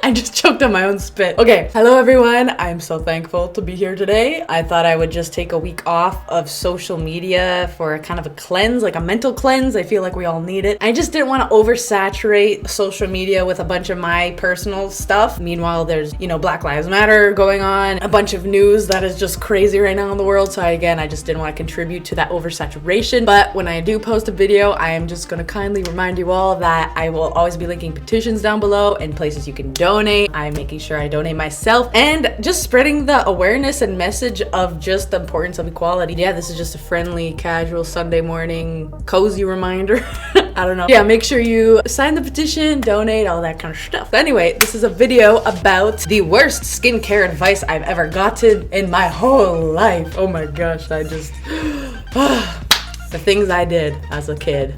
I just choked on my own spit. Okay, hello everyone. I'm so thankful to be here today. I thought I would just take a week off of social media for a kind of a cleanse, like a mental cleanse. I feel like we all need it. I just didn't want to oversaturate social media with a bunch of my personal stuff. Meanwhile, there's, you know, Black Lives Matter going on, a bunch of news that is just crazy right now in the world. So I just didn't want to contribute to that oversaturation. But when I do post a video, I am just going to kindly remind you all that I will always be linking petitions down below and places you can donate. I'm making sure I donate myself and just spreading the awareness and message of just the importance of equality. Yeah, this is just a friendly, casual Sunday morning, cozy reminder. I don't know. Yeah, make sure you sign the petition, donate, all that kind of stuff. So anyway, this is a video about the worst skincare advice I've ever gotten in my whole life. Oh my gosh, I just... the things I did as a kid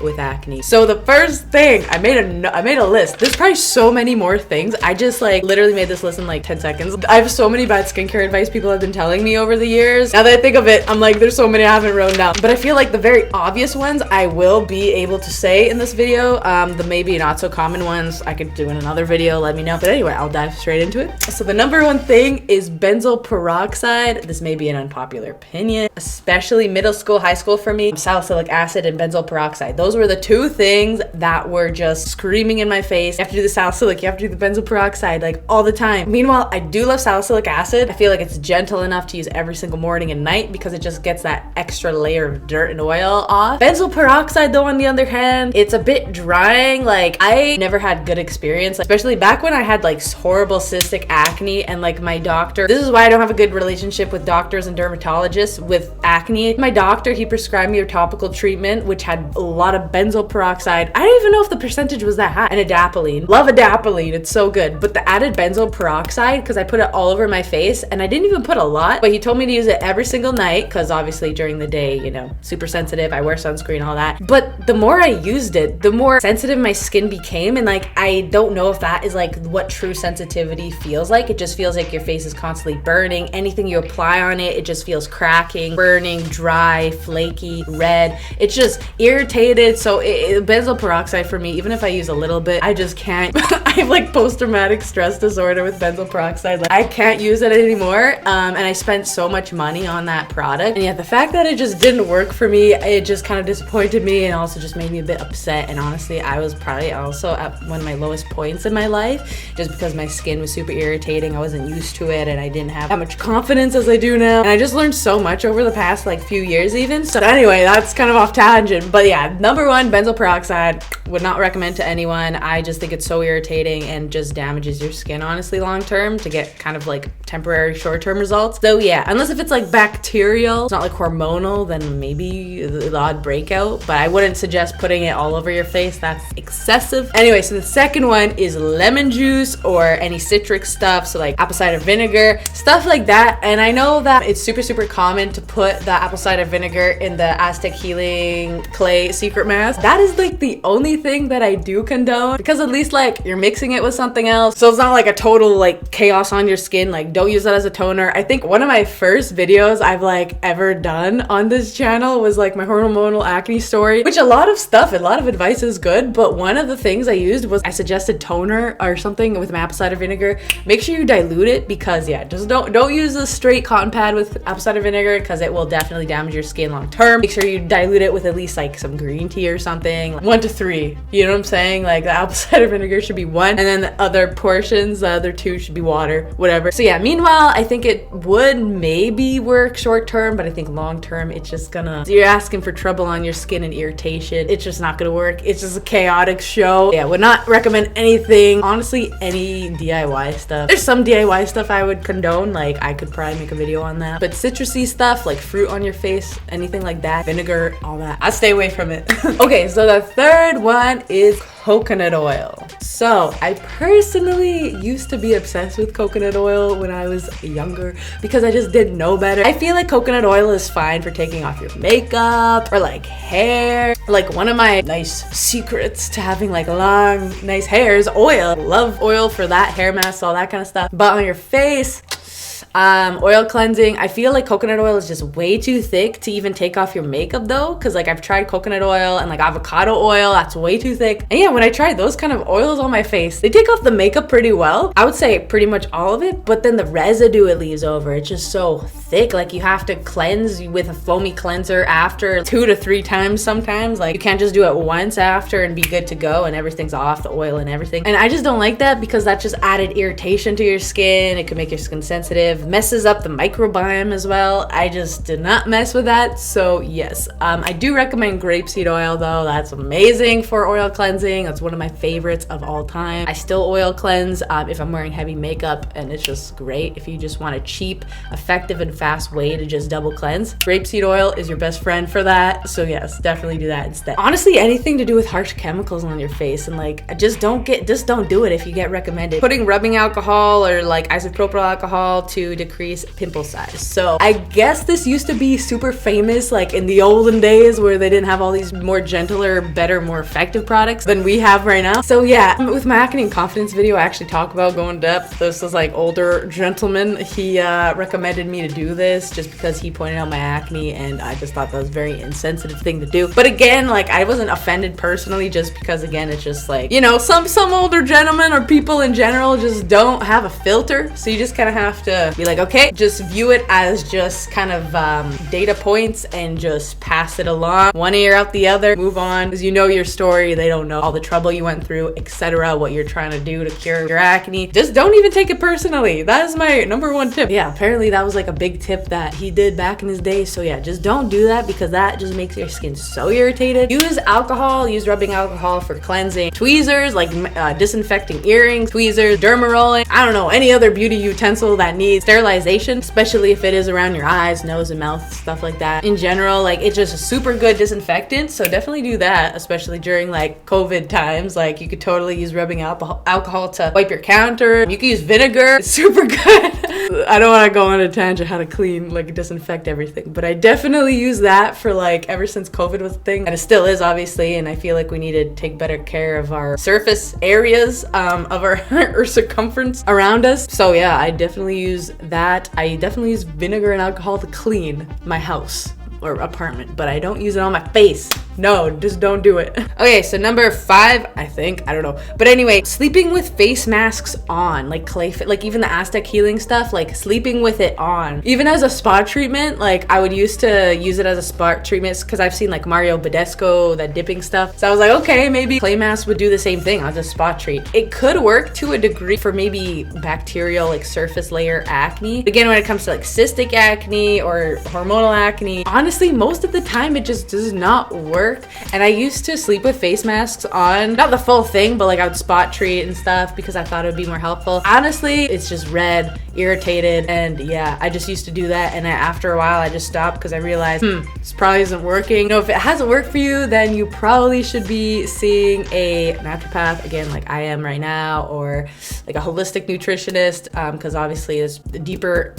with acne. So the first thing, I made a list. There's probably so many more things. I just like literally made this list in like 10 seconds. I have so many bad skincare advice people have been telling me over the years. Now that I think of it, I'm like, there's so many I haven't written down. But I feel like the very obvious ones I will be able to say in this video. The maybe not so common ones I could do in another video, let me know. But anyway, I'll dive straight into it. So the number one thing is benzoyl peroxide. This may be an unpopular opinion, especially middle school, high school for me. Salicylic acid and benzoyl peroxide. Those were the two things that were just screaming in my face. You have to do the salicylic, you have to do the benzoyl peroxide, like all the time. Meanwhile, I do love salicylic acid. I feel like it's gentle enough to use every single morning and night because it just gets that extra layer of dirt and oil off. Benzoyl peroxide though, on the other hand, it's a bit drying. Like I never had good experience, especially back when I had like horrible cystic acne and like my doctor, this is why I don't have a good relationship with doctors and dermatologists with acne. My doctor, he prescribed me a topical treatment which had a lot of benzoyl peroxide. I don't even know if the percentage was that high. And ADAPALENE. Love ADAPALENE, it's so good. But the added benzoyl peroxide, because I put it all over my face and I didn't even put a lot, but he told me to use it every single night because obviously during the day, you know, super sensitive, I wear sunscreen, all that. But the more I used it, the more sensitive my skin became, and like I don't know if that is like what true sensitivity feels like. It just feels like your face is constantly burning. Anything you apply on it, it just feels cracking, burning, dry, flaky, red. It's just irritated. So benzoyl peroxide for me, even if I use a little bit, I just can't. I have like post-traumatic stress disorder with benzoyl peroxide. Like I can't use it anymore. And I spent so much money on that product. And yeah, the fact that it just didn't work for me, it just kind of disappointed me and also just made me a bit upset. And honestly, I was probably also at one of my lowest points in my life just because my skin was super irritating. I wasn't used to it and I didn't have that much confidence as I do now. And I just learned so much over the past like few years even. So anyway, that's kind of off tangent. But yeah, number one, benzoyl peroxide, would not recommend to anyone. I just think it's so irritating and just damages your skin honestly long term to get kind of like temporary short-term results. So yeah, unless if it's like bacterial, it's not like hormonal, then maybe the odd breakout, but I wouldn't suggest putting it all over your face. That's excessive. Anyway, so the second one is lemon juice or any citric stuff, so like apple cider vinegar, stuff like that. And I know that it's super common to put the apple cider vinegar in the Aztec Healing Clay secret mask. That is like the only thing that I do condone, because at least like you're mixing it with something else, so it's not like a total like chaos on your skin. Like don't use that as a toner. I think one of my first videos I've like ever done on this channel was like my hormonal acne story, which a lot of advice is good, but one of the things I used was I suggested toner or something with my apple cider vinegar. Make sure you dilute it, because yeah, just don't use a straight cotton pad with apple cider vinegar because it will definitely damage your skin long term. Make sure you dilute it with at least like some green tea or something, like 1 to 3, you know what I'm saying? Like the apple cider vinegar should be 1 and then the other portions, the other 2 should be water, whatever. So yeah, meanwhile, I think it would maybe work short term, but I think long term it's just gonna, you're asking for trouble on your skin and irritation. It's just not gonna work. It's just a chaotic show. Yeah, would not recommend anything. Honestly, any DIY stuff. There's some DIY stuff I would condone, like I could probably make a video on that, but citrusy stuff like fruit on your face, anything like that, vinegar, all that, I stay away from it. Okay, so the third one is coconut oil. So I personally used to be obsessed with coconut oil when I was younger because I just didn't know better. I feel like coconut oil is fine for taking off your makeup or like hair. Like one of my nice secrets to having like long, nice hair is oil. Love oil for that, hair masks, all that kind of stuff. But on your face, Oil cleansing, I feel like coconut oil is just way too thick to even take off your makeup though, because like I've tried coconut oil and like avocado oil, that's way too thick. And yeah, when I tried those kind of oils on my face, they take off the makeup pretty well. I would say pretty much all of it, but then the residue it leaves over, it's just so thick. Like you have to cleanse with a foamy cleanser after 2 to 3 times sometimes. Like you can't just do it once after and be good to go and everything's off, the oil and everything. And I just don't like that because that just added irritation to your skin. It could make your skin sensitive, messes up the microbiome as well. I just did not mess with that. So yes, I do recommend grapeseed oil though. That's amazing for oil cleansing. That's one of my favorites of all time. I still oil cleanse if I'm wearing heavy makeup, and it's just great if you just want a cheap, effective, and fast way to just double cleanse. Grapeseed oil is your best friend for that. So yes, definitely do that instead. Honestly, anything to do with harsh chemicals on your face, and like just don't do it if you get recommended. Putting rubbing alcohol or like isopropyl alcohol to decrease pimple size. So I guess this used to be super famous like in the olden days where they didn't have all these more gentler, better, more effective products than we have right now. So yeah, with my acne and confidence video, I actually talk about going depth. This is like older gentleman. He recommended me to do this just because he pointed out my acne, and I just thought that was a very insensitive thing to do. But again, like I wasn't offended personally, just because again, it's just like, you know, some older gentlemen or people in general just don't have a filter. So you just kind of have to be like, okay, just view it as just kind of data points and just pass it along. One ear out the other, move on, because you know your story. They don't know all the trouble you went through, etc., what you're trying to do to cure your acne. Just don't even take it personally. That is my number one tip. Yeah, apparently that was like a big tip that he did back in his day. So yeah, just don't do that because that just makes your skin so irritated. Use alcohol, use rubbing alcohol for cleansing. Tweezers, like disinfecting earrings, tweezers, derma rolling, I don't know, any other beauty utensil that needs sterilization, especially if it is around your eyes, nose, and mouth, stuff like that. In general, like it's just a super good disinfectant, so definitely do that, especially during like COVID times. Like you could totally use rubbing alcohol to wipe your counter. You can use vinegar, it's super good. I don't want to go on a tangent how to clean, like disinfect everything, but I definitely use that for like ever since COVID was a thing, and it still is obviously, and I feel like we need to take better care of our surface areas of our circumference around us. So yeah, I definitely use that. I definitely use vinegar and alcohol to clean my house or apartment, but I don't use it on my face. No, just don't do it. Okay, so number 5, I think, I don't know. But anyway, sleeping with face masks on, like clay, like even the Aztec healing stuff, like sleeping with it on. Even as a spot treatment, like I would used to use it as a spot treatment because I've seen like Mario Badescu, that dipping stuff. So I was like, okay, maybe clay masks would do the same thing. I'll just spot treat. It could work to a degree for maybe bacterial, like surface layer acne. Again, when it comes to like cystic acne or hormonal acne, honestly, most of the time it just does not work. And I used to sleep with face masks on, not the full thing, but like I would spot treat and stuff because I thought it would be more helpful. Honestly, it's just red, irritated, and yeah, I just used to do that, and after a while I just stopped because I realized this probably isn't working. You know, if it hasn't worked for you, then you probably should be seeing a naturopath, again, like I am right now, or like a holistic nutritionist, because obviously it's a deeper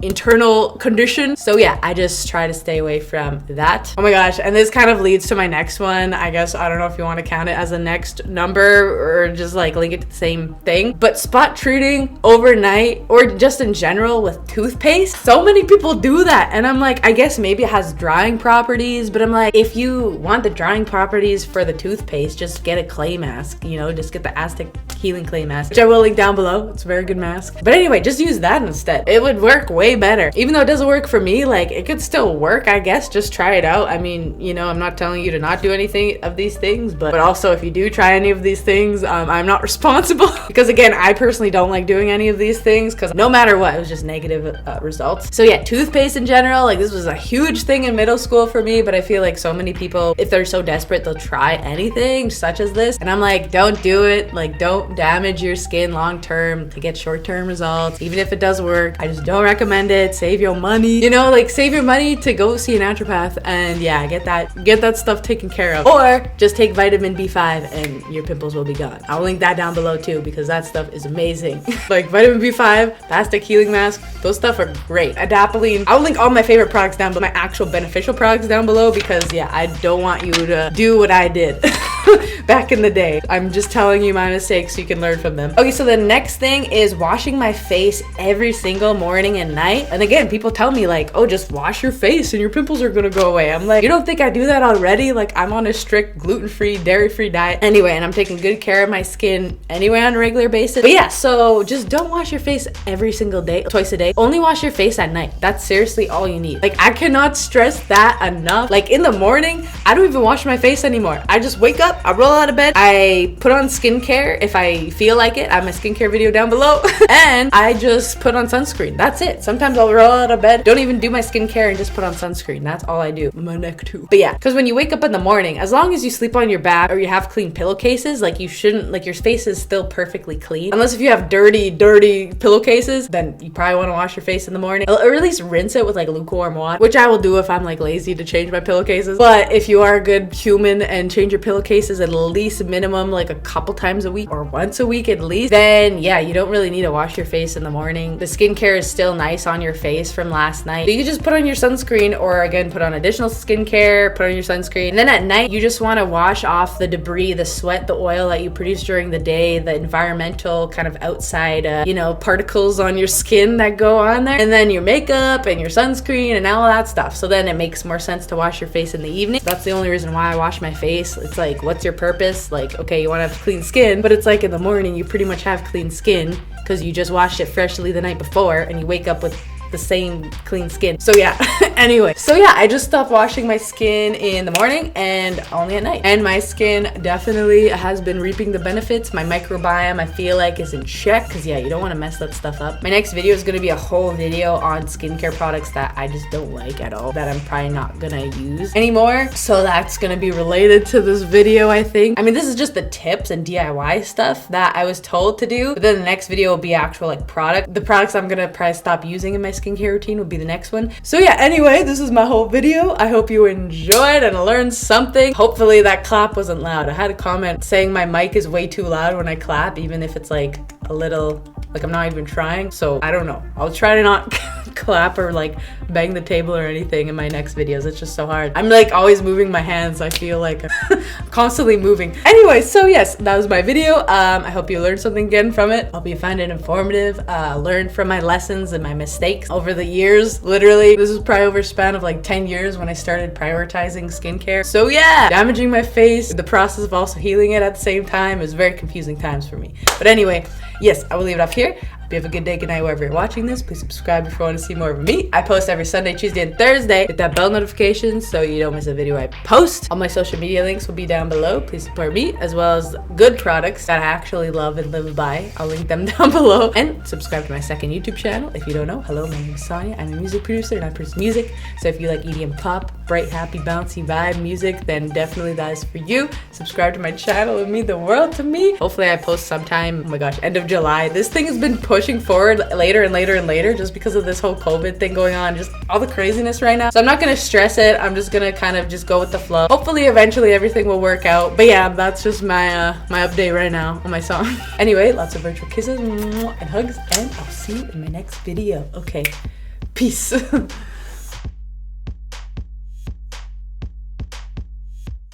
internal condition. So yeah, I just try to stay away from that. Oh my gosh, and this kind of leads to my next one. I guess, I don't know if you want to count it as a next number or just like link it to the same thing, but spot treating overnight or just in general with toothpaste. So many people do that, and I'm like, I guess maybe it has drying properties, but I'm like, if you want the drying properties for the toothpaste, just get a clay mask, you know, just get the Aztec healing clay mask, which I will link down below. It's a very good mask. But anyway, just use that instead. It would work way better. Even though it doesn't work for me, like it could still work, I guess. Just try it out. I mean, you know, I'm not telling you to not do anything of these things, but also if you do try any of these things, I'm not responsible because again, I personally don't like doing any of these things because no matter what, it was just negative results. So yeah, toothpaste in general, like this was a huge thing in middle school for me, but I feel like so many people, if they're so desperate, they'll try anything such as this, and I'm like, don't do it. Like, don't damage your skin long term to get short-term results. Even if it does work, I just don't recommend it. Save your money, you know, like save your money to go see a naturopath and yeah, get that stuff taken care of, or just take vitamin B5 and your pimples will be gone. I'll link that down below too because that stuff is amazing. Like vitamin B5, Aztec healing mask, those stuff are great. ADAPALENE, I'll link all my favorite products down, but my actual beneficial products down below because yeah, I don't want you to do what I did. back in the day. I'm just telling you my mistakes so you can learn from them. Okay, so the next thing is washing my face every single morning and night. And again, people tell me like, oh, just wash your face and your pimples are gonna go away. I'm like, you don't think I do that already? Like, I'm on a strict gluten-free, dairy-free diet anyway, and I'm taking good care of my skin anyway on a regular basis. But yeah, so just don't wash your face every single day, twice a day. Only wash your face at night. That's seriously all you need. Like, I cannot stress that enough. Like, in the morning, I don't even wash my face anymore. I just wake up, I roll out of bed, I put on skincare if I feel like it. I have my skincare video down below. And I just put on sunscreen. That's it. Sometimes I'll roll out of bed, don't even do my skincare, and just put on sunscreen. That's all I do. My neck too. But yeah, because when you wake up in the morning, as long as you sleep on your back or you have clean pillowcases, like, you shouldn't, like, your face is still perfectly clean. Unless if you have dirty pillowcases, then you probably want to wash your face in the morning, or at least rinse it with like lukewarm water, which I will do if I'm like lazy to change my pillowcases. But if you are a good human and change your pillowcases at least minimum like a couple times a week or once a week at least, then yeah, you don't really need to wash your face in the morning. The skincare is still nice on your face from last night. You can just put on your sunscreen, or again, put on additional skincare, put on your sunscreen. And then at night, you just want to wash off the debris, the sweat, the oil that you produce during the day, the environmental kind of outside, particles on your skin that go on there. And then your makeup and your sunscreen and all that stuff. So then it makes more sense to wash your face in the evening. That's the only reason why I wash my face. It's like, what's your purpose? Like, okay, you want to have clean skin, but it's like in the morning, you pretty much have clean skin because you just washed it freshly the night before and you wake up with the same clean skin. So yeah, anyway. So yeah, I just stopped washing my skin in the morning and only at night. And my skin definitely has been reaping the benefits. My microbiome, I feel like, is in check because yeah, you don't want to mess that stuff up. My next video is going to be a whole video on skincare products that I just don't like at all, that I'm probably not gonna use anymore. So that's gonna be related to this video, I think. I mean, this is just the tips and DIY stuff that I was told to do. But then the next video will be actual like the products I'm gonna probably stop using in my skincare routine will be the next one. So yeah, anyway, this is my whole video. I hope you enjoyed and learned something. Hopefully that clap wasn't loud. I had a comment saying my mic is way too loud when I clap, even if it's like a little, like I'm not even trying. So I don't know. I'll try to not clap or like bang the table or anything in my next videos. It's just so hard. I'm like always moving my hands. I feel like I'm constantly moving. Anyway, so yes, that was my video. I hope you learned something again from it. Hope you find it informative. Learned from my lessons and my mistakes over the years. Literally, this is probably over a span of like 10 years when I started prioritizing skincare. So yeah, damaging my face, the process of also healing it at the same time is very confusing times for me. But anyway, yes, I will leave it off here. Hope you have a good day, good night, wherever you're watching this. Please subscribe if you want to see more of me. I post every Sunday, Tuesday, and Thursday. Hit that bell notification so you don't miss a video I post. All my social media links will be down below. Please support me, as well as good products that I actually love and live by. I'll link them down below. And subscribe to my second YouTube channel. If you don't know, hello, my name is Sonia. I'm a music producer and I produce music. So if you like EDM pop, bright, happy, bouncy vibe music, then definitely that is for you. Subscribe to my channel. It would mean the world to me. Hopefully I post sometime, oh my gosh, end of July. This thing has been pushing forward later and later and later just because of this whole COVID thing going on, just all the craziness right now. So I'm not gonna stress it. I'm just gonna kind of just go with the flow. Hopefully eventually everything will work out. But yeah, that's just my my update right now on my song. Anyway, lots of virtual kisses and hugs, and I'll see you in my next video. Okay, peace.